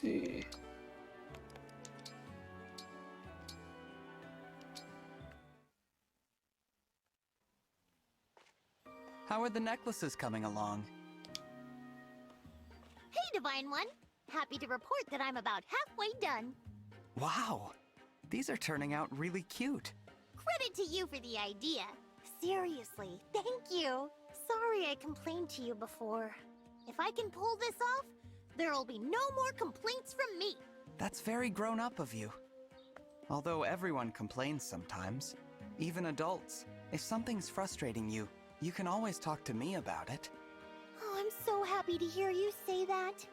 see. How are the necklaces coming along? Hey, Divine One! Happy to report that I'm about halfway done. Wow, these are turning out really cute. Credit to you for the idea. Seriously, thank you. Sorry I complained to you before. If I can pull this off, there'll be no more complaints from me. That's very grown up of you. Although everyone complains sometimes, even adults. If something's frustrating you, you can always talk to me about it. Oh, I'm so happy to hear you say that.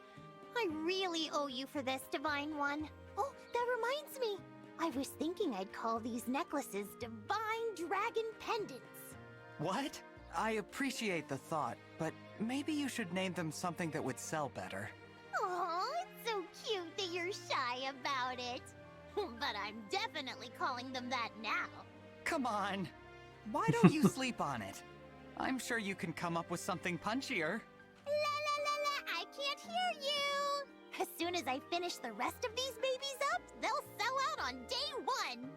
I really owe you for this, Divine One. Oh, that reminds me. I was thinking I'd call these necklaces Divine Dragon Pendants. What? I appreciate the thought, but maybe you should name them something that would sell better. Oh, it's so cute that you're shy about it. But I'm definitely calling them that now. Come on. Why don't you sleep on it? I'm sure you can come up with something punchier. La la la la, I can't hear you. As soon as I finish the rest of these babies up, they'll sell out on day one.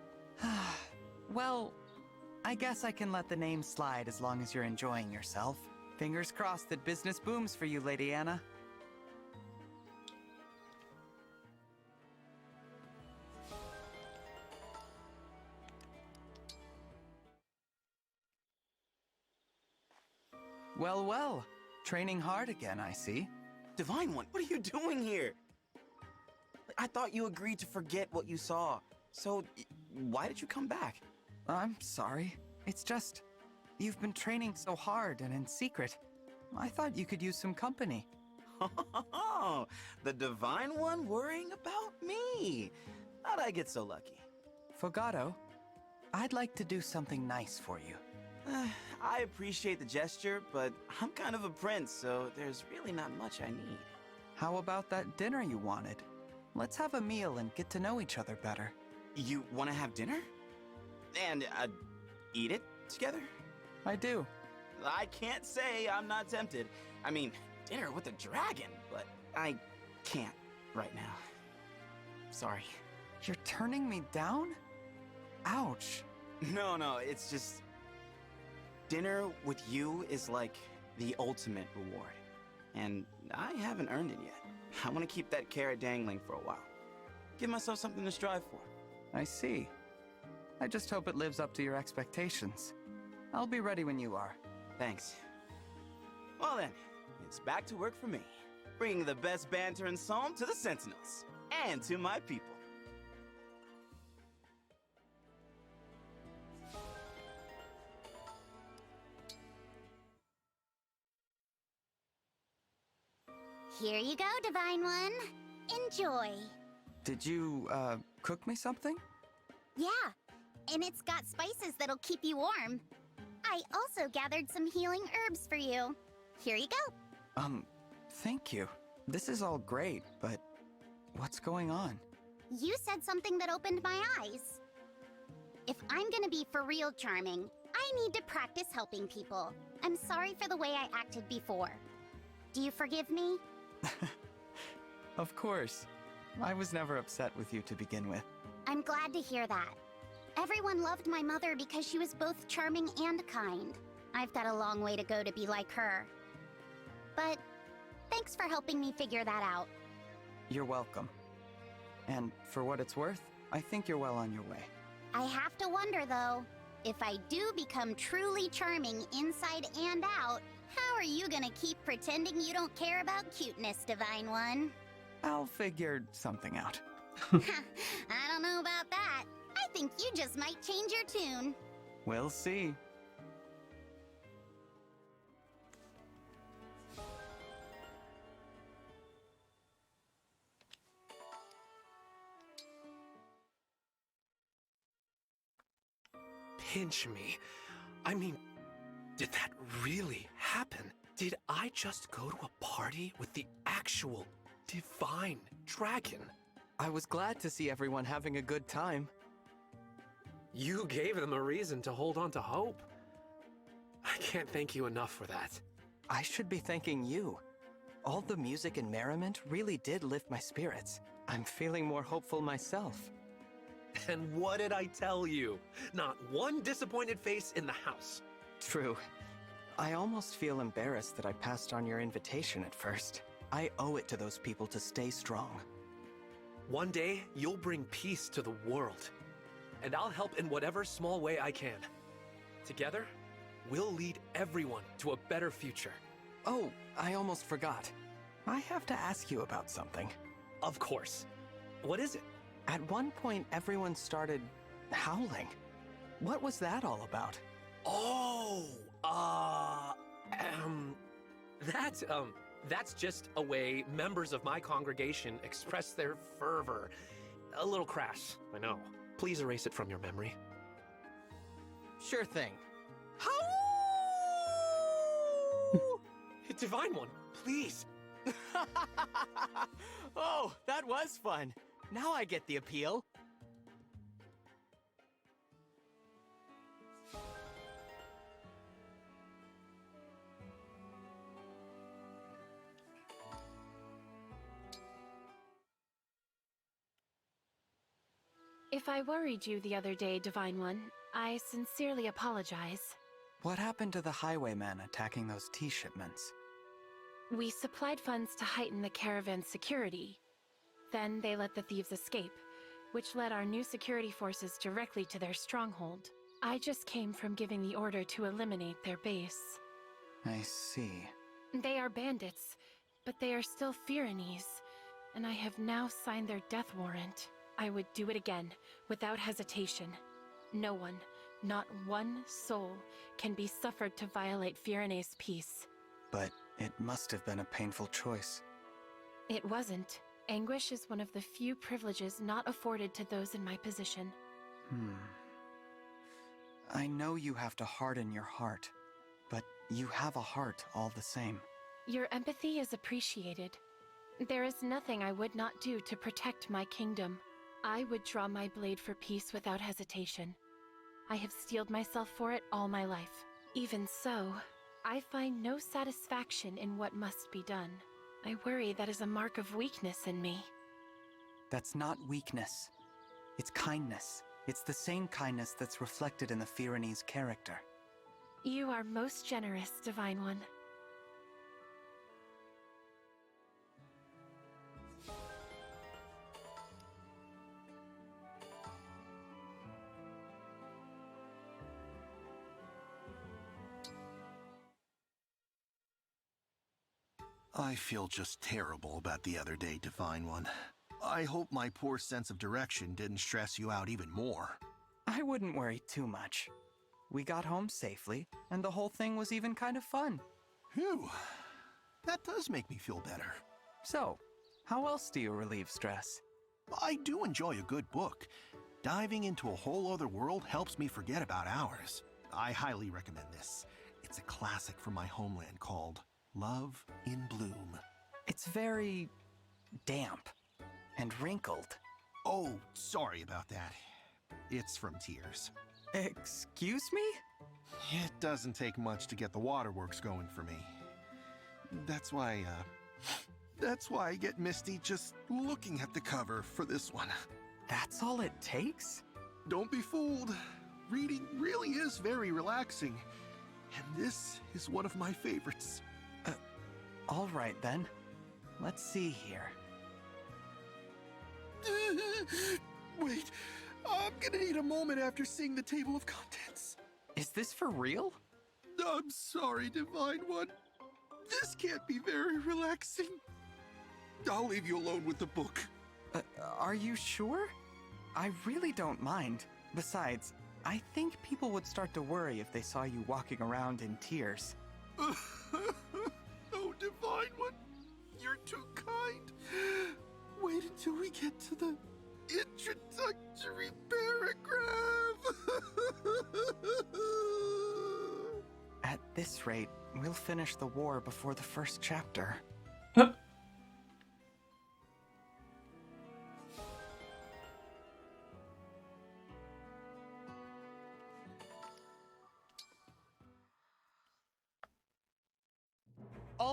Well, I guess I can let the name slide as long as you're enjoying yourself. Fingers crossed that business booms for you, Lady Anna. Well, well. Training hard again, I see. Divine One, what are you doing here? I thought you agreed to forget what you saw. So, why did you come back? I'm sorry. It's just, you've been training so hard and in secret. I thought you could use some company. Oh, the Divine One worrying about me. How'd I get so lucky? Fogato, I'd like to do something nice for you. I appreciate the gesture, but I'm kind of a prince, so there's really not much I need. How about that dinner you wanted? Let's have a meal and get to know each other better. You want to have dinner? And, eat it together? I do. I can't say I'm not tempted. I mean, dinner with a dragon, but I can't right now. Sorry. You're turning me down? Ouch. No, it's just... Dinner with you is like the ultimate reward. And I haven't earned it yet. I want to keep that carrot dangling for a while. Give myself something to strive for. I see. I just hope it lives up to your expectations. I'll be ready when you are. Thanks. Well then, it's back to work for me. Bringing the best banter and song to the Sentinels. And to my people. Here you go, Divine One. Enjoy. Did you, cook me something? Yeah, and it's got spices that'll keep you warm. I also gathered some healing herbs for you. Here you go. Thank you. This is all great, but what's going on? You said something that opened my eyes. If I'm gonna be for real charming, I need to practice helping people. I'm sorry for the way I acted before. Do you forgive me? Of course. I was never upset with you to begin with. I'm glad to hear that. Everyone loved my mother because she was both charming and kind. I've got a long way to go to be like her. But thanks for helping me figure that out. You're welcome. And for what it's worth, I think you're well on your way. I have to wonder, though, if I do become truly charming inside and out, how are you gonna keep pretending you don't care about cuteness, Divine One? I'll figure something out. I don't know about that. I think you just might change your tune. We'll see. Pinch me. I mean, did that really happen? Did I just go to a party with the actual Divine Dragon? I was glad to see everyone having a good time. You gave them a reason to hold on to hope. I can't thank you enough for that. I should be thanking you. All the music and merriment really did lift my spirits. I'm feeling more hopeful myself. And what did I tell you? Not one disappointed face in the house. True. I almost feel embarrassed that I passed on your invitation at first. I owe it to those people to stay strong. One day, you'll bring peace to the world. And I'll help in whatever small way I can. Together, we'll lead everyone to a better future. Oh, I almost forgot. I have to ask you about something. Of course. What is it? At one point, everyone started howling. What was that all about? Oh, that's just a way members of my congregation express their fervor. A little crass, I know. Please erase it from your memory. Sure thing. Divine One, please. Oh, that was fun. Now I get the appeal. If I worried you the other day, Divine One, I sincerely apologize. What happened to the highwaymen attacking those tea shipments? We supplied funds to heighten the caravan's security. Then they let the thieves escape, which led our new security forces directly to their stronghold. I just came from giving the order to eliminate their base. I see. They are bandits, but they are still Pyrenees, and I have now signed their death warrant. I would do it again, without hesitation. No one, not one soul, can be suffered to violate Pyrenees' peace. But it must have been a painful choice. It wasn't. Anguish is one of the few privileges not afforded to those in my position. I know you have to harden your heart, but you have a heart all the same. Your empathy is appreciated. There is nothing I would not do to protect my kingdom. I would draw my blade for peace without hesitation. I have steeled myself for it all my life. Even so, I find no satisfaction in what must be done. I worry that is a mark of weakness in me. That's not weakness. It's kindness. It's the same kindness that's reflected in the Pyrenees' character. You are most generous, Divine One. I feel just terrible about the other day, Divine One. I hope my poor sense of direction didn't stress you out even more. I wouldn't worry too much. We got home safely, and the whole thing was even kind of fun. Phew. That does make me feel better. So, how else do you relieve stress? I do enjoy a good book. Diving into a whole other world helps me forget about ours. I highly recommend this. It's a classic from my homeland called Love in Bloom. It's very damp and wrinkled. Oh, sorry about that. It's from Tears. Excuse me? It doesn't take much to get the waterworks going for me. That's why I get misty just looking at the cover for this one. That's all it takes? Don't be fooled. Reading really is very relaxing. And this is one of my favorites. All right then. Let's see here. Wait, I'm gonna need a moment after seeing the table of contents. Is this for real? I'm sorry, Divine One. This can't be very relaxing. I'll leave you alone with the book. Are you sure? I really don't mind. Besides, I think people would start to worry if they saw you walking around in tears. Oh, Divine One, you're too kind. Wait until we get to the introductory paragraph. At this rate, we'll finish the war before the first chapter.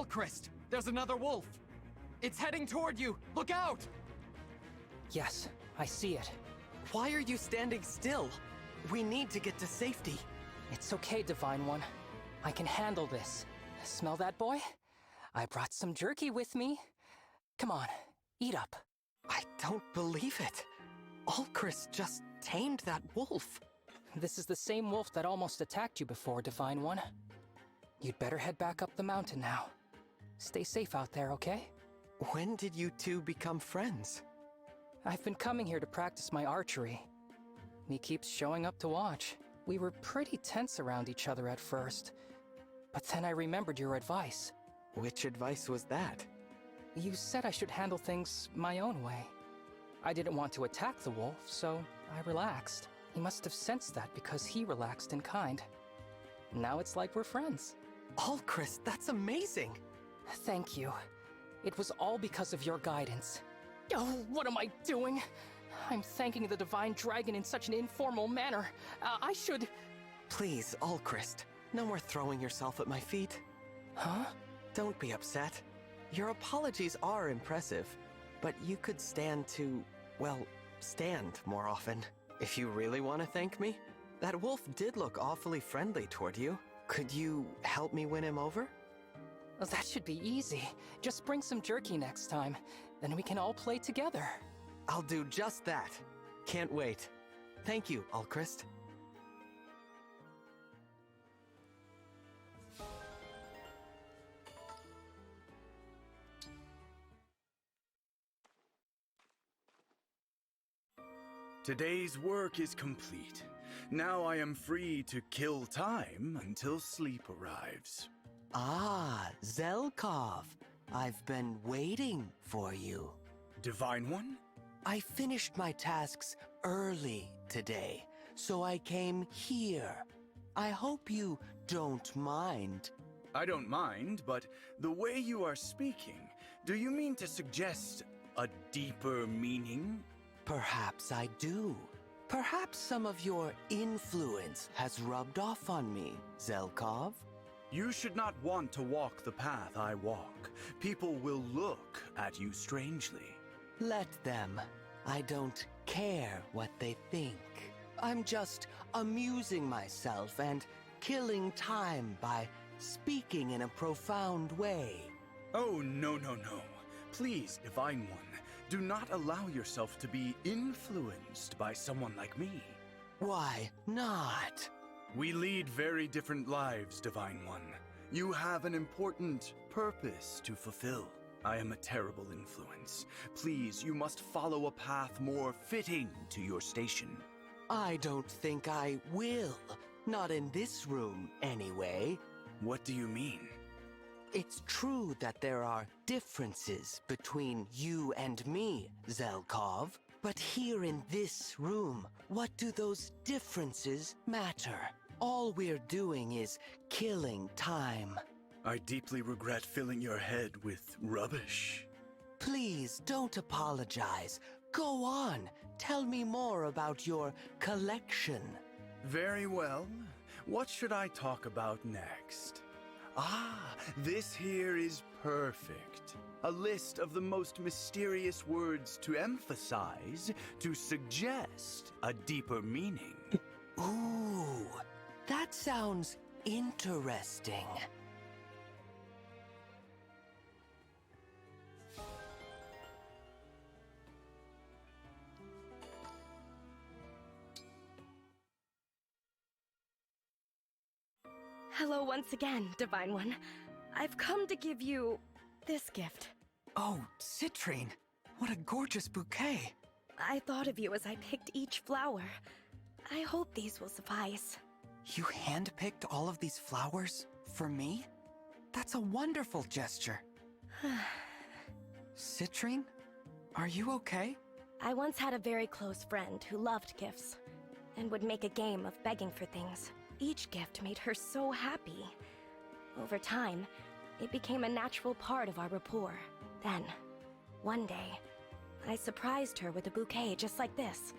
Alchrist! There's another wolf! It's heading toward you! Look out! Yes, I see it. Why are you standing still? We need to get to safety. It's okay, Divine One. I can handle this. Smell that, boy? I brought some jerky with me. Come on, eat up. I don't believe it. Alchrist just tamed that wolf. This is the same wolf that almost attacked you before, Divine One. You'd better head back up the mountain now. Stay safe out there, okay? When did you two become friends? I've been coming here to practice my archery. He keeps showing up to watch. We were pretty tense around each other at first, but then I remembered your advice. Which advice was that? You said I should handle things my own way. I didn't want to attack the wolf, so I relaxed. He must have sensed that because he relaxed in kind. Now it's like we're friends. Alchrist, that's amazing! Thank you. It was all because of your guidance. Oh, what am I doing? I'm thanking the Divine Dragon in such an informal manner. I should... Please, Alchrist, no more throwing yourself at my feet. Huh? Don't be upset. Your apologies are impressive, but you could stand to, well, stand more often. If you really want to thank me, that wolf did look awfully friendly toward you. Could you help me win him over? Well, that should be easy. Just bring some jerky next time, then we can all play together. I'll do just that. Can't wait. Thank you, Alchrist. Today's work is complete. Now I am free to kill time until sleep arrives. Ah, Zelkov. I've been waiting for you. Divine One? I finished my tasks early today, so I came here. I hope you don't mind. I don't mind, but the way you are speaking, do you mean to suggest a deeper meaning? Perhaps I do. Perhaps some of your influence has rubbed off on me, Zelkov. You should not want to walk the path I walk. People will look at you strangely. Let them. I don't care what they think. I'm just amusing myself and killing time by speaking in a profound way. Oh, no, no, no. Please, Divine One, do not allow yourself to be influenced by someone like me. Why not? We lead very different lives, Divine One. You have an important purpose to fulfill. I am a terrible influence. Please, you must follow a path more fitting to your station. I don't think I will. Not in this room, anyway. What do you mean? It's true that there are differences between you and me, Zelkov. But here in this room, what do those differences matter? All we're doing is killing time. I deeply regret filling your head with rubbish. Please don't apologize. Go on. Tell me more about your collection. Very well. What should I talk about next? Ah, this here is perfect. A list of the most mysterious words to emphasize, to suggest a deeper meaning. Ooh, that sounds interesting. Hello once again, Divine One. I've come to give you this gift. Oh, Citrine, what a gorgeous bouquet. I thought of you as I picked each flower. I hope these will suffice. You handpicked all of these flowers for me? That's a wonderful gesture. Citrine, are you okay? I once had a very close friend who loved gifts and would make a game of begging for things. Each gift made her so happy. Over time, it became a natural part of our rapport. Then, one day, I surprised her with a bouquet just like this.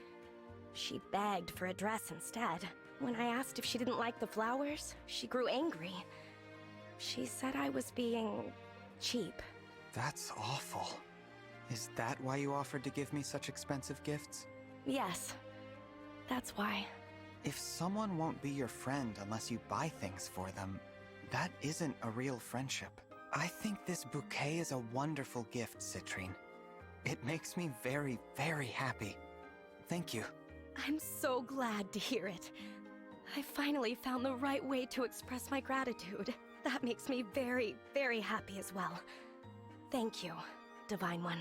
She begged for a dress instead. When I asked if she didn't like the flowers, she grew angry. She said I was being cheap. That's awful. Is that why you offered to give me such expensive gifts? Yes, that's why. If someone won't be your friend unless you buy things for them, that isn't a real friendship. I think this bouquet is a wonderful gift, Citrine. It makes me very, very happy. Thank you. I'm so glad to hear it. I finally found the right way to express my gratitude. That makes me very, very happy as well. Thank you, Divine One.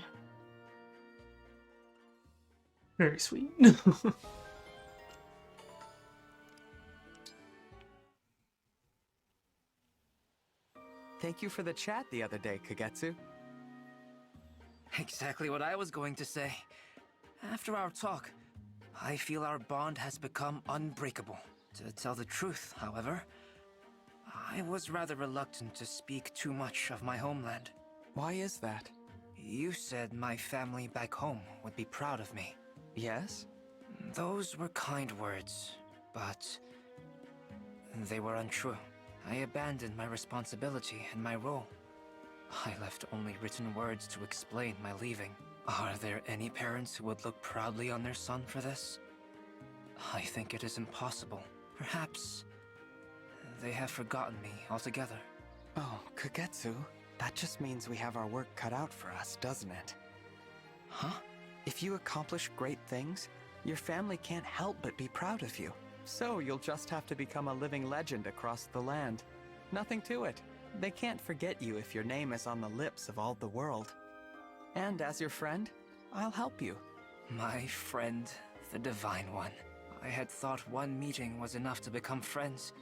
Very sweet. Thank you for the chat the other day, Kagetsu. Exactly what I was going to say. After our talk, I feel our bond has become unbreakable. To tell the truth, however, I was rather reluctant to speak too much of my homeland. Why is that? You said my family back home would be proud of me. Yes? Those were kind words, but they were untrue. I abandoned my responsibility and my role. I left only written words to explain my leaving. Are there any parents who would look proudly on their son for this? I think it is impossible. Perhaps they have forgotten me altogether. Oh, Kagetsu, that just means we have our work cut out for us, doesn't it? Huh? If you accomplish great things, your family can't help but be proud of you. So you'll just have to become a living legend across the land. Nothing to it. They can't forget you if your name is on the lips of all the world. And as your friend, I'll help you. My friend, the Divine One. I had thought one meeting was enough to become friends.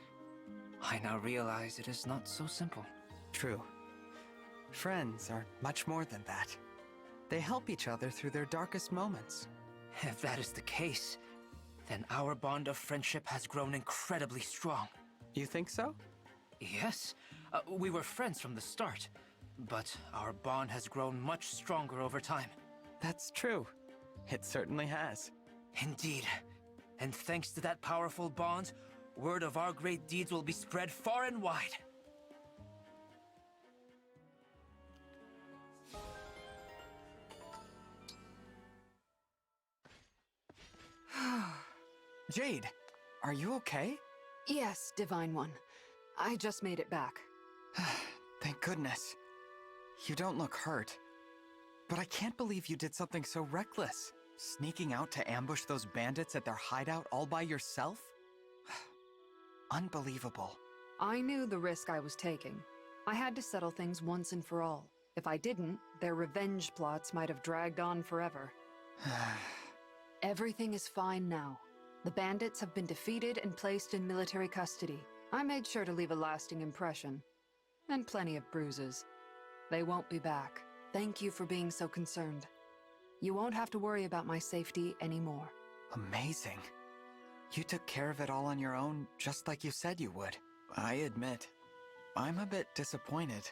I now realize it is not so simple. True. Friends are much more than that. They help each other through their darkest moments. If that is the case, then our bond of friendship has grown incredibly strong. You think so? Yes, we were friends from the start, but our bond has grown much stronger over time. That's true. It certainly has. Indeed. And thanks to that powerful bond, word of our great deeds will be spread far and wide. Jade, are you okay? Yes, Divine One. I just made it back. Thank goodness. You don't look hurt. But I can't believe you did something so reckless. Sneaking out to ambush those bandits at their hideout all by yourself? Unbelievable. I knew the risk I was taking. I had to settle things once and for all. If I didn't, their revenge plots might have dragged on forever. Everything is fine now. The bandits have been defeated and placed in military custody. I made sure to leave a lasting impression. And plenty of bruises. They won't be back. Thank you for being so concerned. You won't have to worry about my safety anymore. Amazing. You took care of it all on your own, just like you said you would. I admit, I'm a bit disappointed.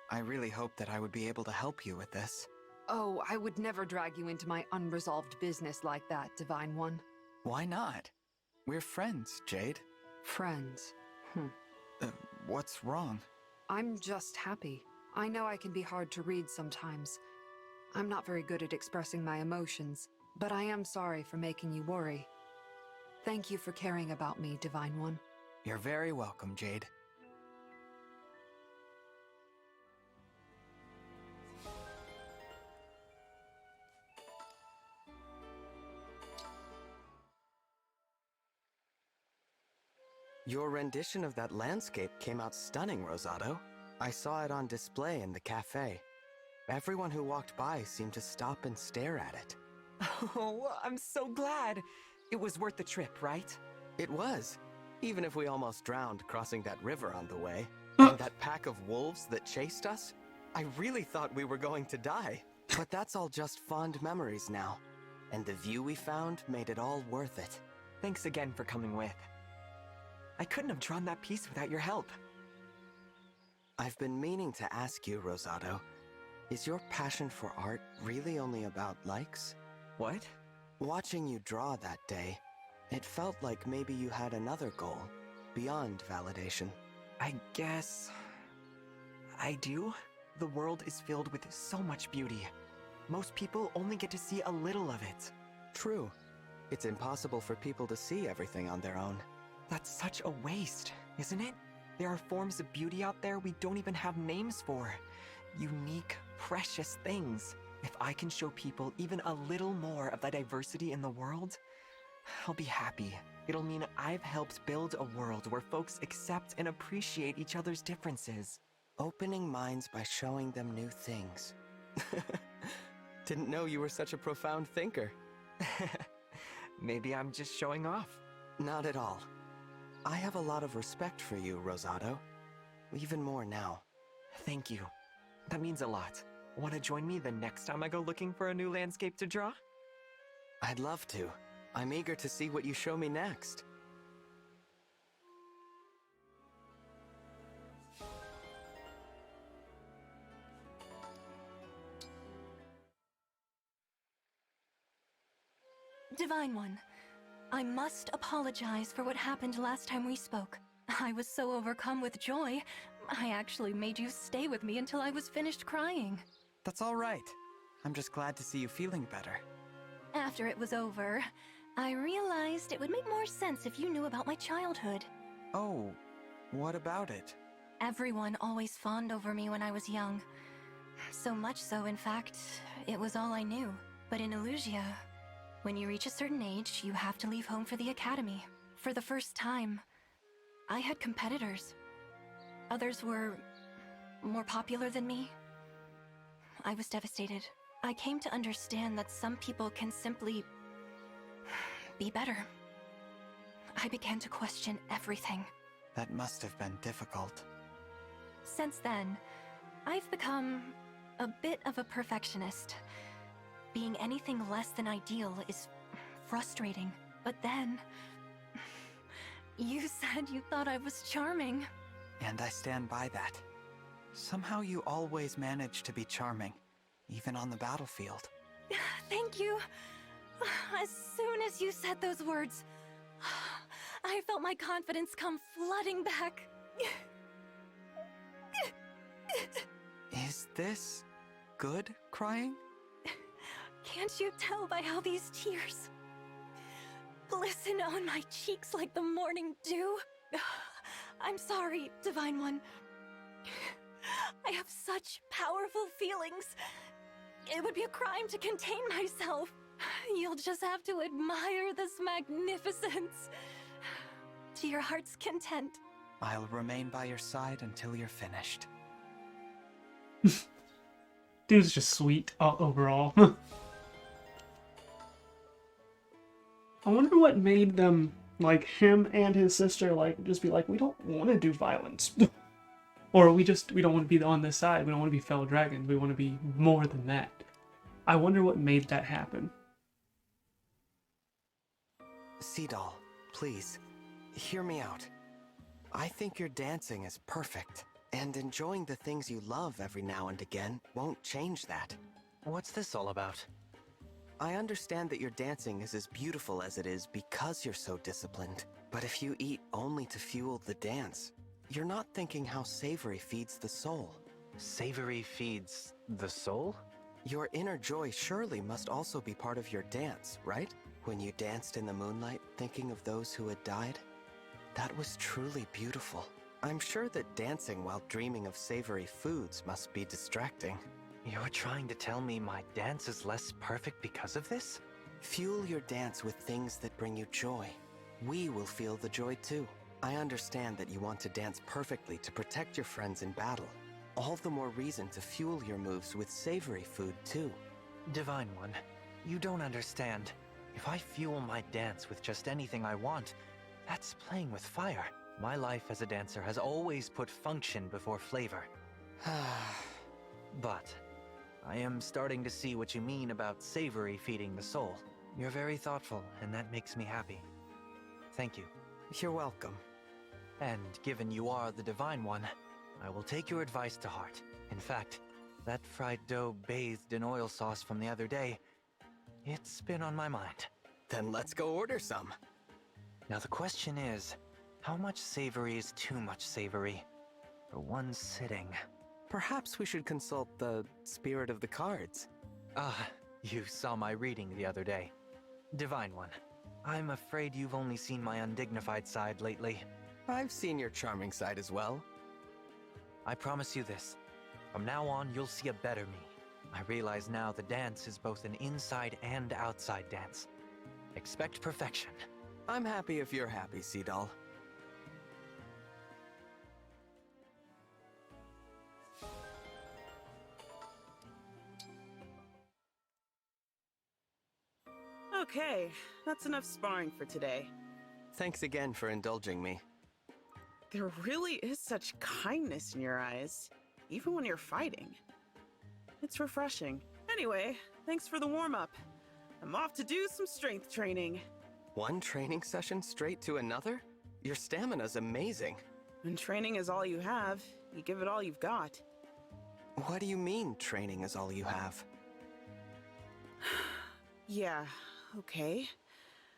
I really hoped that I would be able to help you with this. Oh, I would never drag you into my unresolved business like that, Divine One. Why not? We're friends, Jade. Friends. What's wrong? I'm just happy. I know I can be hard to read sometimes. I'm not very good at expressing my emotions, but I am sorry for making you worry. Thank you for caring about me, Divine One. You're very welcome, Jade. Your rendition of that landscape came out stunning, Rosado. I saw it on display in the cafe. Everyone who walked by seemed to stop and stare at it. Oh, I'm so glad. It was worth the trip, right? It was, even if we almost drowned crossing that river on the way. And that pack of wolves that chased us, I really thought we were going to die. But that's all just fond memories now. And the view we found made it all worth it. Thanks again for coming with. I couldn't have drawn that piece without your help. I've been meaning to ask you, Rosado, is your passion for art really only about likes? What? Watching you draw that day, it felt like maybe you had another goal, beyond validation. I guess... I do? The world is filled with so much beauty. Most people only get to see a little of it. True. It's impossible for people to see everything on their own. That's such a waste, isn't it? There are forms of beauty out there we don't even have names for. Unique, precious things. If I can show people even a little more of the diversity in the world, I'll be happy. It'll mean I've helped build a world where folks accept and appreciate each other's differences. Opening minds by showing them new things. Didn't know you were such a profound thinker. Maybe I'm just showing off. Not at all. I have a lot of respect for you, Rosado. Even more now. Thank you. That means a lot. Want to join me the next time I go looking for a new landscape to draw? I'd love to. I'm eager to see what you show me next. Divine One, I must apologize for what happened last time we spoke. I was so overcome with joy, I actually made you stay with me until I was finished crying. That's all right. I'm just glad to see you feeling better. After it was over, I realized it would make more sense if you knew about my childhood. Oh, what about it? Everyone always fawned over me when I was young. So much so, in fact, it was all I knew. But in Illusia, when you reach a certain age, you have to leave home for the academy. For the first time, I had competitors. Others were more popular than me. I was devastated. I came to understand that some people can simply be better. I began to question everything. That must have been difficult. Since then, I've become a bit of a perfectionist. Being anything less than ideal is frustrating. But then, you said you thought I was charming. And I stand by that. Somehow you always manage to be charming, even on the battlefield. Thank you. As soon as you said those words, I felt my confidence come flooding back. Is this good crying? Can't you tell by how these tears glisten on my cheeks like the morning dew? I'm sorry, Divine One. I have such powerful feelings. It would be a crime to contain myself. You'll just have to admire this magnificence. To your heart's content. I'll remain by your side until you're finished. Dude's just sweet overall. I wonder what made them, like, him and his sister, like, just be like, we don't want to do violence. Or we don't want to be on this side. We don't want to be fellow dragons. We want to be more than that. I wonder what made that happen. Seadoll, please, hear me out. I think your dancing is perfect, and enjoying the things you love every now and again won't change that. What's this all about? I understand that your dancing is as beautiful as it is because you're so disciplined. But if you eat only to fuel the dance, you're not thinking how savory feeds the soul. Savory feeds the soul? Your inner joy surely must also be part of your dance, right? When you danced in the moonlight, thinking of those who had died? That was truly beautiful. I'm sure that dancing while dreaming of savory foods must be distracting. You're trying to tell me my dance is less perfect because of this? Fuel your dance with things that bring you joy. We will feel the joy too. I understand that you want to dance perfectly to protect your friends in battle. All the more reason to fuel your moves with savory food too. Divine One, you don't understand. If I fuel my dance with just anything I want, that's playing with fire. My life as a dancer has always put function before flavor. But I am starting to see what you mean about savory feeding the soul. You're very thoughtful, and that makes me happy. Thank you. You're welcome. And given you are the Divine One, I will take your advice to heart. In fact, that fried dough bathed in oil sauce from the other day, it's been on my mind. Then let's go order some. Now the question is, how much savory is too much savory? For one sitting. Perhaps we should consult the spirit of the cards. Ah, you saw my reading the other day. Divine One, I'm afraid you've only seen my undignified side lately. I've seen your charming side as well. I promise you this. From now on, you'll see a better me. I realize now the dance is both an inside and outside dance. Expect perfection. I'm happy if you're happy, Sea Doll. Okay, that's enough sparring for today. Thanks again for indulging me. There really is such kindness in your eyes, even when you're fighting. It's refreshing. Anyway, thanks for the warm-up. I'm off to do some strength training. One training session straight to another? Your stamina's amazing. When training is all you have, you give it all you've got. What do you mean, training is all you have? Yeah, okay.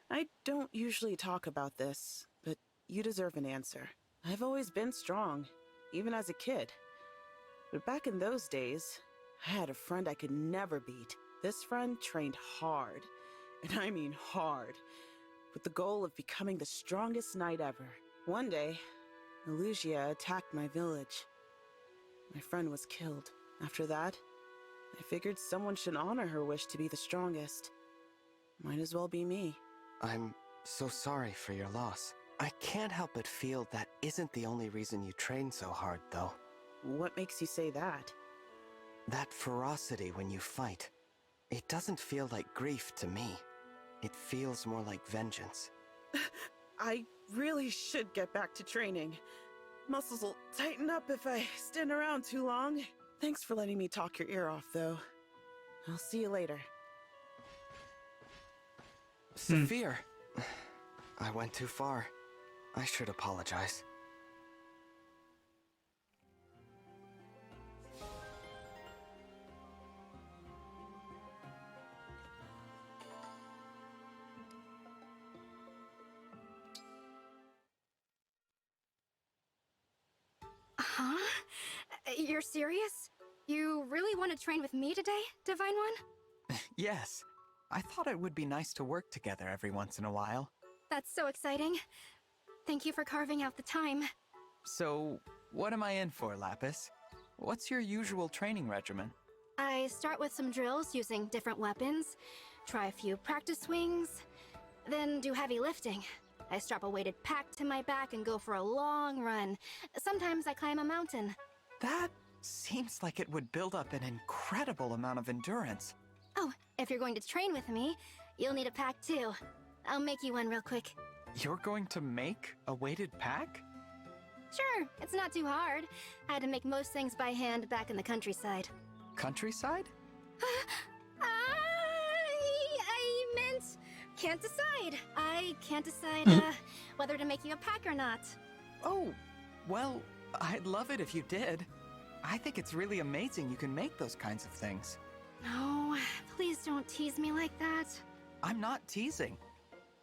I don't usually talk about this, but you deserve an answer. I've always been strong, even as a kid. But back in those days, I had a friend I could never beat. This friend trained hard, and I mean hard, with the goal of becoming the strongest knight ever. One day, Elusia attacked my village. My friend was killed. After that, I figured someone should honor her wish to be the strongest. Might as well be me. I'm so sorry for your loss. I can't help but feel that isn't the only reason you train so hard, though. What makes you say that? That ferocity when you fight. It doesn't feel like grief to me. It feels more like vengeance. I really should get back to training. Muscles will tighten up if I stand around too long. Thanks for letting me talk your ear off, though. I'll see you later. Saphir! I went too far. I should apologize. Huh? You're serious? You really want to train with me today, Divine One? Yes. I thought it would be nice to work together every once in a while. That's so exciting. Thank you for carving out the time. So, what am I in for, Lapis? What's your usual training regimen? I start with some drills using different weapons, try a few practice swings, then do heavy lifting. I strap a weighted pack to my back and go for a long run. Sometimes I climb a mountain. That seems like it would build up an incredible amount of endurance. Oh, if you're going to train with me, you'll need a pack too. I'll make you one real quick. You're going to make a weighted pack? Sure, it's not too hard. I had to make most things by hand back in the countryside. Countryside? I meant can't decide. I can't decide whether to make you a pack or not. Oh, well, I'd love it if you did. I think it's really amazing you can make those kinds of things. No, please don't tease me like that. I'm not teasing.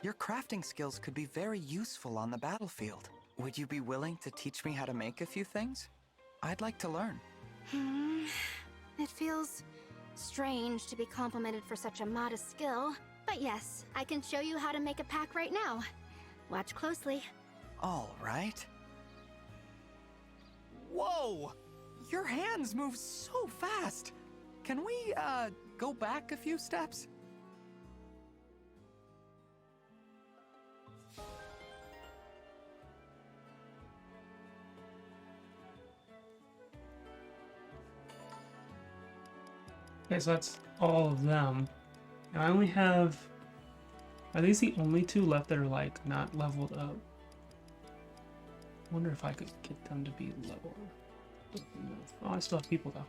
Your crafting skills could be very useful on the battlefield. Would you be willing to teach me how to make a few things? I'd like to learn. It feels strange to be complimented for such a modest skill. But yes, I can show you how to make a pack right now. Watch closely. All right. Whoa! Your hands move so fast! Can we, go back a few steps? Okay, so that's all of them. And I only have... Are these the only two left that are, like, not leveled up? I wonder if I could get them to be leveled. Oh, I still have people, though.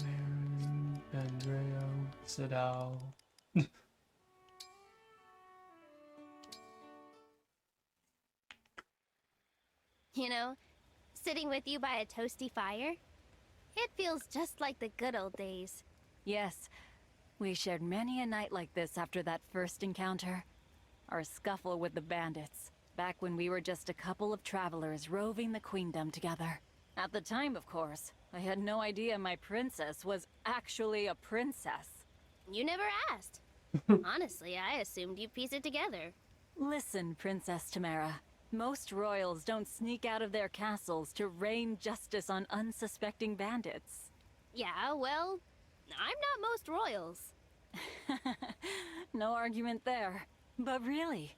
Marin, Vendreo, Sidal. You know, sitting with you by a toasty fire, it feels just like the good old days. Yes, we shared many a night like this after that first encounter. Our scuffle with the bandits, back when we were just a couple of travelers roving the queendom together. At the time, of course, I had no idea my princess was actually a princess. You never asked. Honestly, I assumed you'd piece it together. Listen, Princess Tamara. Most royals don't sneak out of their castles to rain justice on unsuspecting bandits. Yeah, well, I'm not most royals. No argument there. But really,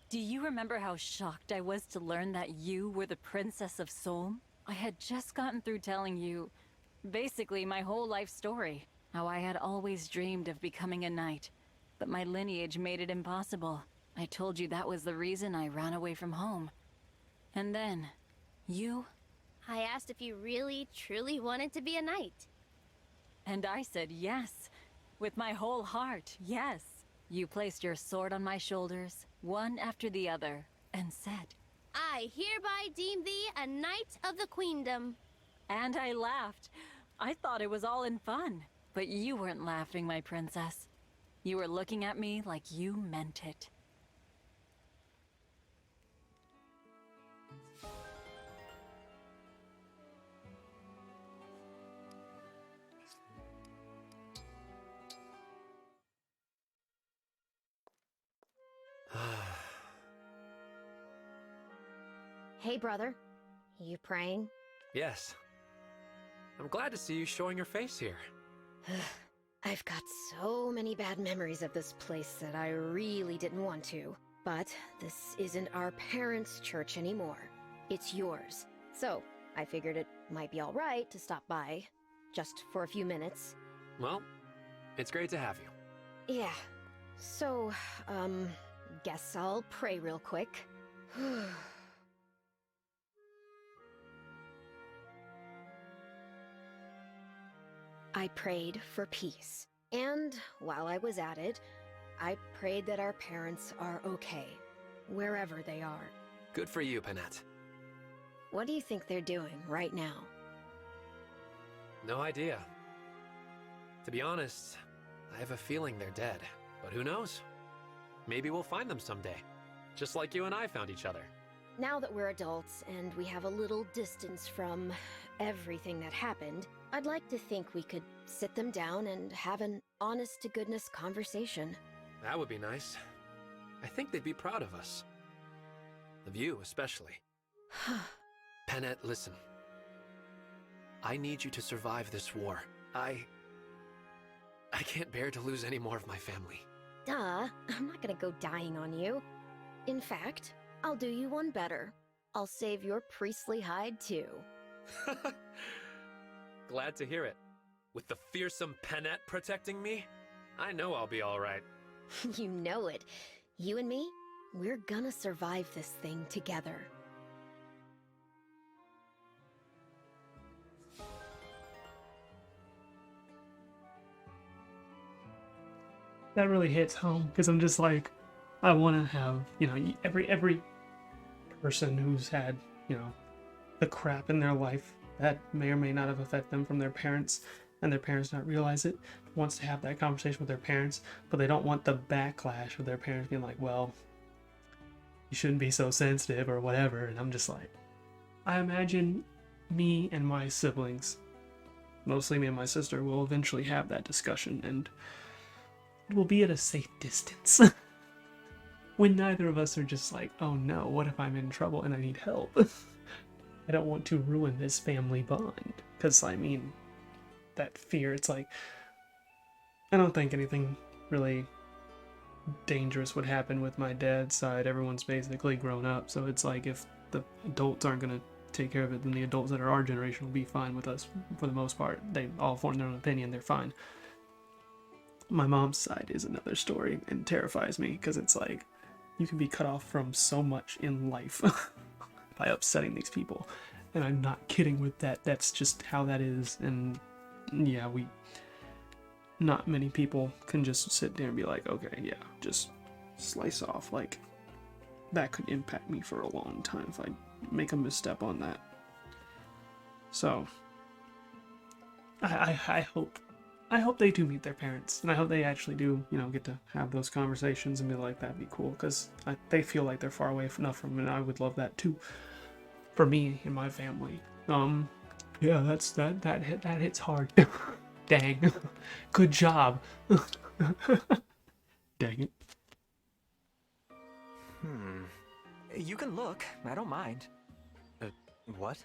do you remember how shocked I was to learn that you were the Princess of Solm? I had just gotten through telling you, basically my whole life story. How I had always dreamed of becoming a knight, but my lineage made it impossible. I told you that was the reason I ran away from home. And then, you... I asked if you really, truly wanted to be a knight. And I said yes. With my whole heart, yes. You placed your sword on my shoulders, one after the other, and said, I hereby deem thee a knight of the queendom. And I laughed. I thought it was all in fun. But you weren't laughing, my princess. You were looking at me like you meant it. Hey, brother. You praying? Yes. I'm glad to see you showing your face here. I've got so many bad memories of this place that I really didn't want to. But this isn't our parents' church anymore. It's yours. So, I figured it might be alright to stop by. Just for a few minutes. Well, it's great to have you. Yeah. So, guess I'll pray real quick. I prayed for peace. And while I was at it, I prayed that our parents are okay, wherever they are. Good for you, Panette. What do you think they're doing right now? No idea. To be honest, I have a feeling they're dead. But who knows? Maybe we'll find them someday. Just like you and I found each other. Now that we're adults and we have a little distance from everything that happened, I'd like to think we could sit them down and have an honest-to-goodness conversation. That would be nice. I think they'd be proud of us. Of you, especially. Panette, listen. I need you to survive this war. I can't bear to lose any more of my family. Duh, I'm not gonna go dying on you. In fact, I'll do you one better. I'll save your priestly hide, too. Glad to hear it. With the fearsome Panette protecting me, I know I'll be alright. You know it. You and me, we're gonna survive this thing together. That really hits home because I'm just like, I want to have, every person who's had, the crap in their life that may or may not have affected them from their parents and their parents not realize it, wants to have that conversation with their parents, but they don't want the backlash of their parents being like, well, you shouldn't be so sensitive or whatever. And I'm just like, I imagine me and my siblings, mostly me and my sister, will eventually have that discussion, and it will be at a safe distance. When neither of us are just like, oh no, what if I'm in trouble and I need help? I don't want to ruin this family bond. Because, I mean, that fear, it's like, I don't think anything really dangerous would happen with my dad's side. Everyone's basically grown up, so it's like if the adults aren't going to take care of it, then the adults that are our generation will be fine with us for the most part. They all form their own opinion, they're fine. My mom's side is another story and terrifies me because it's like, you can be cut off from so much in life by upsetting these people. And I'm not kidding with that. That's just how that is. And yeah, not many people can just sit there and be like, okay, yeah, just slice off. Like, that could impact me for a long time if I make a misstep on that. So, I hope they do meet their parents, and I hope they actually do, get to have those conversations and be like, that'd be cool, because they feel like they're far away enough from me, and I would love that too, for me and my family. Yeah, that hits hard. Dang. Good job. Dang it. You can look. I don't mind. What?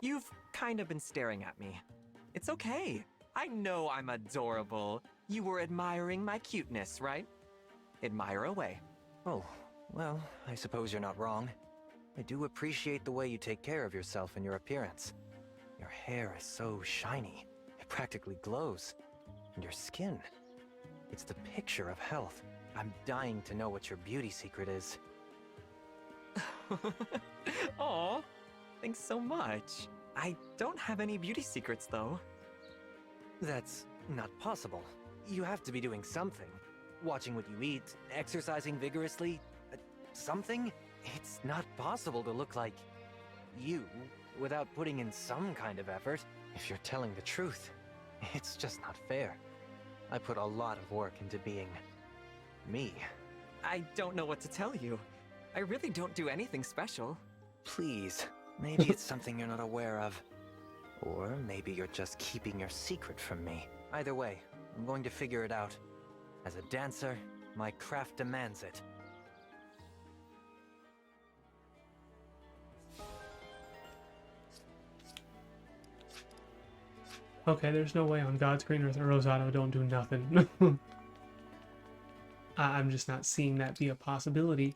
You've kind of been staring at me. It's okay. I know I'm adorable. You were admiring my cuteness, right? Admire away. Oh, well, I suppose you're not wrong. I do appreciate the way you take care of yourself and your appearance. Your hair is so shiny. It practically glows. And your skin. It's the picture of health. I'm dying to know what your beauty secret is. Aw, thanks so much. I don't have any beauty secrets, though. That's not possible. You have to be doing something. Watching what you eat, exercising vigorously, something? It's not possible to look like you without putting in some kind of effort. If you're telling the truth, it's just not fair. I put a lot of work into being me. I don't know what to tell you. I really don't do anything special. Please, maybe it's something you're not aware of. Or maybe you're just keeping your secret from me. Either way, I'm going to figure it out. As a dancer, my craft demands it. Okay, there's no way on God's green earth Rosado don't do nothing. I'm just not seeing that be a possibility.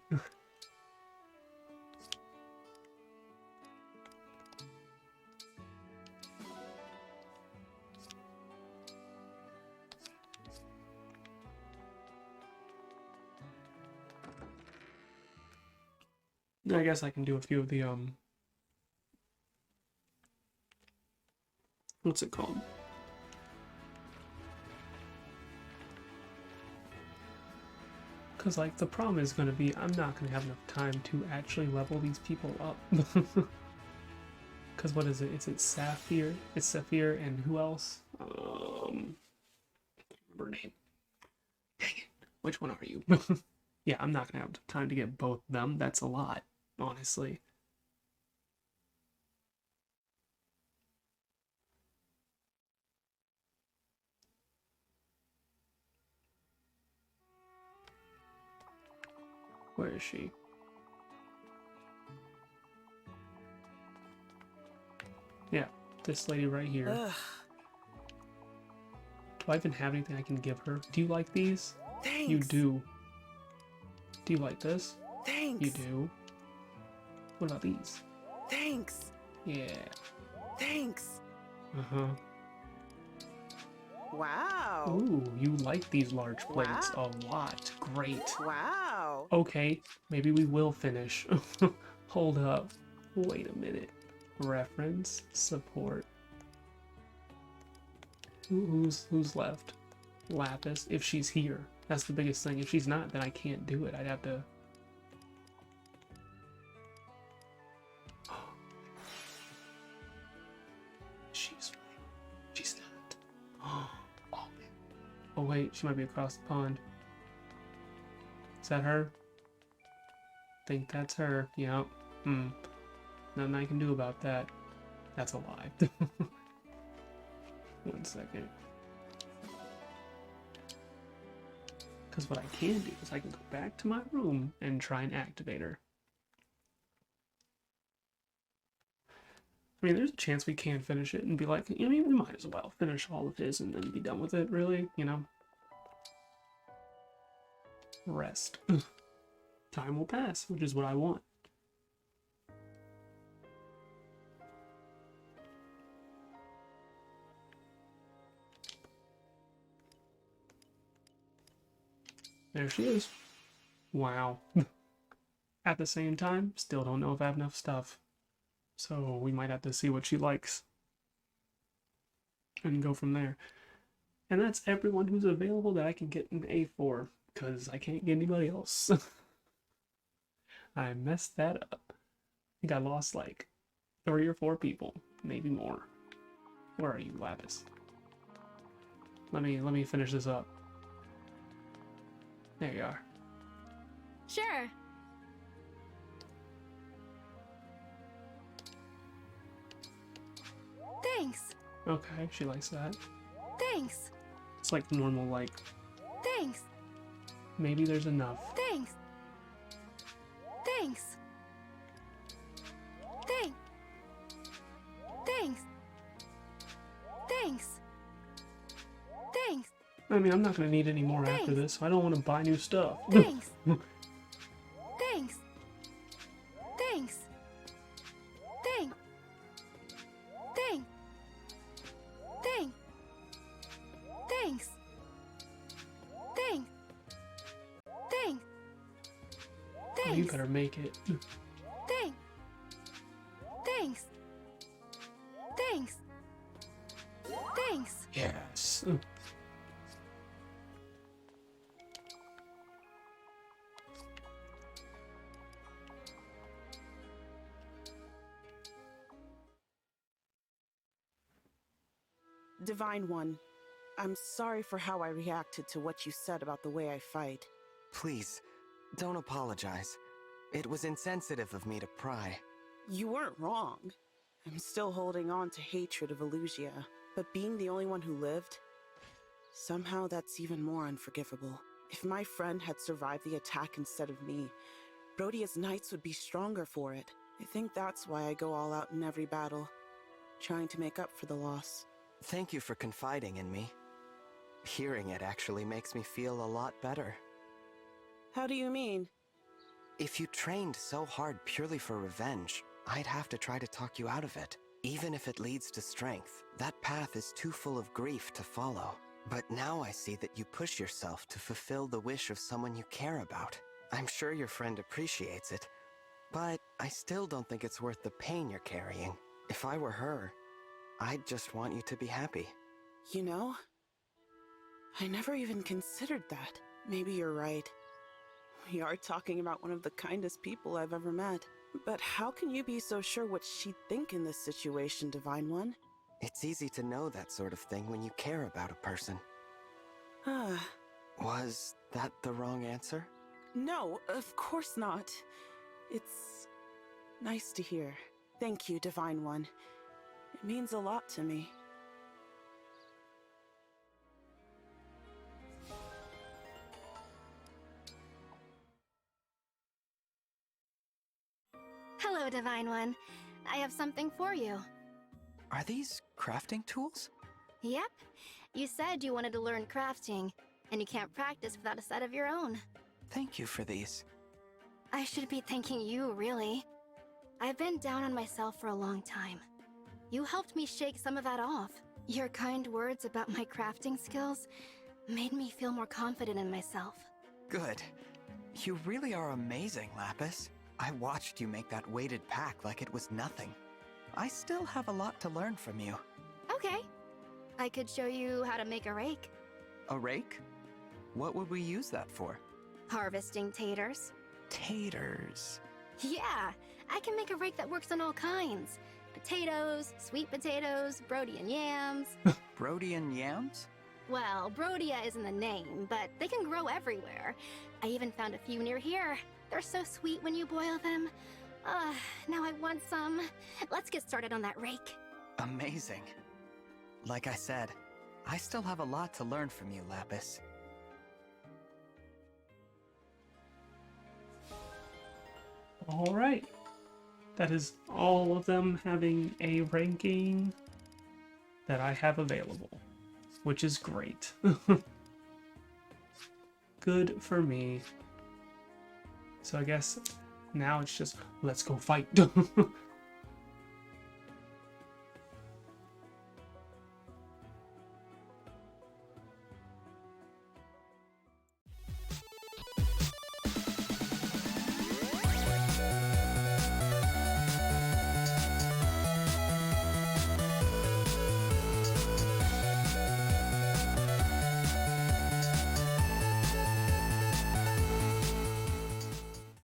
I guess I can do a few of the, what's it called? Because, like, the problem is going to be, I'm not going to have enough time to actually level these people up. Because what is it? It's Sapphire. It's Sapphire and who else? Can't remember her name. Dang it. Which one are you? Yeah, I'm not going to have time to get both them. That's a lot, honestly. Where is she? Yeah, this lady right here. Ugh. Do I even have anything I can give her? Do you like these? Thanks. You do. Do you like this? Thanks. You do. What about these? Thanks. Yeah. Thanks. Uh-huh. Wow. Ooh, you like these large plates a lot. Great. Wow. Okay, maybe we will finish. Hold up. Wait a minute. Reference, support. Who's left? Lapis, if she's here. That's the biggest thing. If she's not, then I can't do it. I'd have to... She's not. Oh wait, she might be across the pond. Is that her? Think that's her. Yep. Nothing I can do about that. That's a lie. 1 second. Because what I can do is I can go back to my room and try and activate her. I mean, there's a chance we can finish it and be like, I mean, we might as well finish all of his and then be done with it, really, you know? Rest. Time will pass, which is what I want. There she is. Wow. At the same time, still don't know if I have enough stuff. So we might have to see what she likes. And go from there. And that's everyone who's available that I can get an A for. Because I can't get anybody else. I messed that up. I think I lost like 3 or 4 people. Maybe more. Where are you, Lapis? Let me finish this up. There you are. Sure. Thanks. Okay, she likes that. Thanks. It's like normal, like, Thanks. maybe there's enough. Thanks. Thanks. Thanks. Thanks. Thanks. Thanks. I mean, I'm not gonna need any more after this, so I don't want to buy new stuff. Thanks. Thanks. Thanks. Thanks. Thanks. Thanks. Thanks. Thanks. Thanks. Oh, you better make it. Thanks. Thanks. Thanks. Thanks. Yes. Divine One, I'm sorry for how I reacted to what you said about the way I fight. Please, don't apologize. It was insensitive of me to pry. You weren't wrong. I'm still holding on to hatred of Elusia, but being the only one who lived, somehow that's even more unforgivable. If my friend had survived the attack instead of me, Brodia's knights would be stronger for it. I think that's why I go all out in every battle, trying to make up for the loss. Thank you for confiding in me. Hearing it actually makes me feel a lot better. How do you mean? If you trained so hard purely for revenge, I'd have to try to talk you out of it. Even if it leads to strength, that path is too full of grief to follow. But now I see that you push yourself to fulfill the wish of someone you care about. I'm sure your friend appreciates it, but I still don't think it's worth the pain you're carrying. If I were her, I'd just want you to be happy. You know, I never even considered that. Maybe you're right. We are talking about one of the kindest people I've ever met. But how can you be so sure what she'd think in this situation, Divine One? It's easy to know that sort of thing when you care about a person. Ah. Was that the wrong answer? No, of course not. It's nice to hear. Thank you, Divine One. It means a lot to me. Hello, Divine One. I have something for you. Are these crafting tools? Yep. You said you wanted to learn crafting, and you can't practice without a set of your own. Thank you for these. I should be thanking you, really. I've been down on myself for a long time. You helped me shake some of that off. Your kind words about my crafting skills made me feel more confident in myself. Good. You really are amazing, Lapis. I watched you make that weighted pack like it was nothing. I still have a lot to learn from you. Okay. I could show you how to make a rake. A rake? What would we use that for? Harvesting taters. Taters. Yeah, I can make a rake that works on all kinds. Potatoes, sweet potatoes, Brodian yams. Brodian yams? Well, Brodia isn't the name, but they can grow everywhere. I even found a few near here. They're so sweet when you boil them. Now I want some. Let's get started on that rake. Amazing. Like I said, I still have a lot to learn from you, Lapis. All right. That is all of them having a ranking that I have available, which is great. Good for me. So I guess now it's just, let's go fight.